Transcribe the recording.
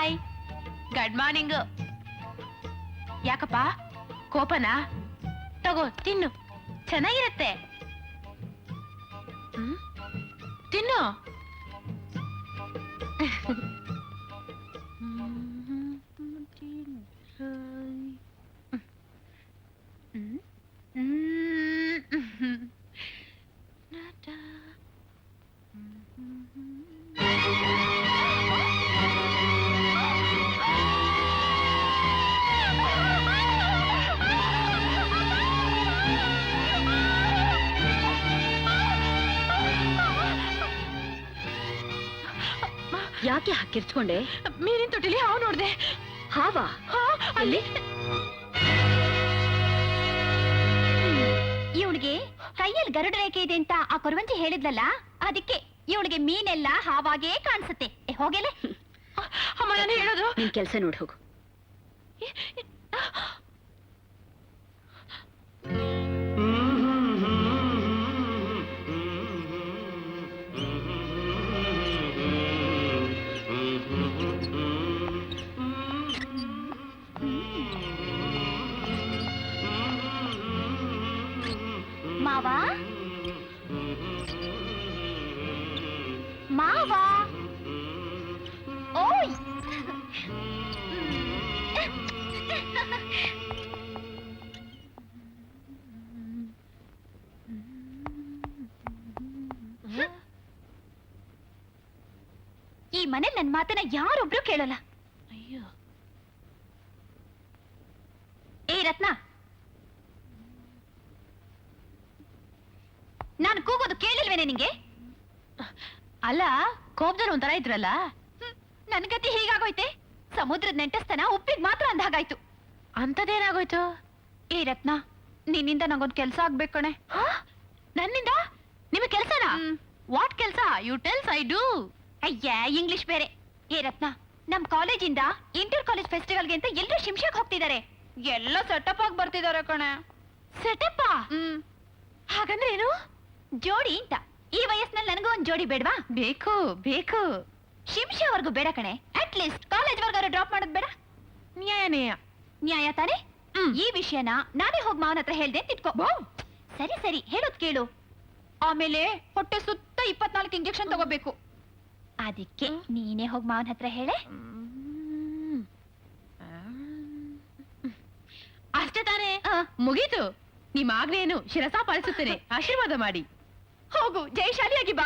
Hi, good morning. ಯಾಕಪ್ಪ ಕೋಪನಾ? ತಗೋ ತಿನ್ನು, ಚೆನ್ನಾಗಿರತ್ತೆ. ತಿನ್ನು. ಯಾಕೆ ಹಾಕಿರ್ಚ್ಕೊಂಡೆ? ಮೀನಿನ ತೊಟ್ಟಿಲಿ ಹಾವು ನೋಡ್ದೆ. ಹಾವಾ? ಅಲ್ಲಿ ಇವಳಿಗೆ ಕೈಯಲ್ಲಿ ಗರುಡ ರೇಖೆ ಇದೆ ಅಂತ ಆ ಕೊರವಂಜಿ ಹೇಳಿದ್ಲಲ್ಲ, ಅದಕ್ಕೆ ಇವಳಿಗೆ ಮೀನೆಲ್ಲ ಹಾವಾಗೇ ಕಾಣಿಸುತ್ತೆ. ಹೋಗೆಲೆ ಅಮ್ಮ, ನಾನು ಹೇಳೋದು. ನಿನ್ ಕೆಲ್ಸ ನೋಡಿ ಹೋಗು. ಮಾವಾ ಮಾವಾ, ಓಯ್ ಈ ಮನೆ ನನ್ನ ಮಾತನ್ನ ಯಾರೊಬ್ರು ಕೇಳಲ್ಲ. ಅಯ್ಯೋ, ಏ ರತ್ನ, ನಾನು ಕೂಗೋದು ಕೇಳಿಲ್ವೇನೆ ನಿಂಗೆ? ಅಲ್ಲ, ಕೋಪದಲ್ಲಿ ಒಂಥರ ಇದ್ರಲ್ಲ. ನನ್ ಗತಿ ಹೀಗಾಗೋಯ್ತೆ. ಸಮುದ್ರದ ನೆಂಟಸ್ತನ ಉಪ್ಪಿಗೆ ಮಾತ್ರ ಅಂದಾಗಾಯ್ತು. ಅಂತದೇನಾಗೋಯ್ತು? ಏ ರತ್ನ, ನಿನ್ನಿಂದ ನಂಗೊಂದು ಕೆಲ್ಸ ಆಗ್ಬೇಕು ಕಣೆ. ನನ್ನಿಂದ ನಿಮಗೆ ಕೆಲ್ಸನಾ? ವಾಟ್ ಕೆಲ್ಸ? You tells, I do. ಅಯ್ಯ, ಇಂಗ್ಲಿಷ್ ಬೇರೆ. ಏ ರತ್ನ, ನಮ್ ಕಾಲೇಜಿಂದ ಇಂಟರ್ ಕಾಲೇಜ್ ಫೆಸ್ಟಿವಲ್ಗೆ ಅಂತ ಎಲ್ರೂ ಶಿಮ್ಶಾಕ್ ಹೋಗ್ತಿದ್ದಾರೆ. ಎಲ್ಲ ಸೆಟಪ್ ಆಗಿ ಬರ್ತಿದ್ದಾರೆ ಕಣೆ. ಸೆಟಪ್? ಹಾಗಂದ್ರೆ ಏನು? ಜೋಡಿ ಅಂತ. ಈ ವಯಸ್ಸಿನಲ್ಲಿ ನನಗೂ ಒಂದ್ ಜೋಡಿ ಬೇಡವಾ? ಬೇಕು ಬೇಕು. ಶಿಮ್ಶಾವರ್ಗು ಬೇಡ ಕಣೆ, ಅಟ್ ಲೀಸ್ಟ್ ಕಾಲೇಜ್ ವರ್ಗಾರು ಡ್ರಾಪ್ ಮಾಡೋದ್ ಬೇಡ? ನ್ಯಾಯ ನ್ಯಾಯ ತಾನೆ? ಈ ವಿಷಯನ ನಾನೇ ಹೋಗಿ ಮಾವನ ಹತ್ರ ಹೇಳ್ದೆ ಅಂತ ಇಟ್ಕೋ. ಸರಿ ಸರಿ, ಹೇಳೋದ್ ಕೇಳು. ಆಮೇಲೆ ಹೊಟ್ಟೆ ಸುತ್ತ 24 ಇಂಜೆಕ್ಷನ್ ತಗೋಬೇಕು. ಅದಕ್ಕೆ ನೀನೇ ಹೋಗಿ ಮಾವನ ಹತ್ರ ಹೇಳೆ. ಅಷ್ಟೇ ತಾನೇ? ಮುಗೀತು. ನಿಮ್ಮ ಆಜ್ಞೆಯನ್ನು ಶಿರಸಾ ಪಾಲಿಸುತ್ತೇನೆ. ಆಶೀರ್ವಾದ ಮಾಡಿ. ಹೋಗು, ಜಯಶಾಲಿಯಾಗಿ ಬಾ.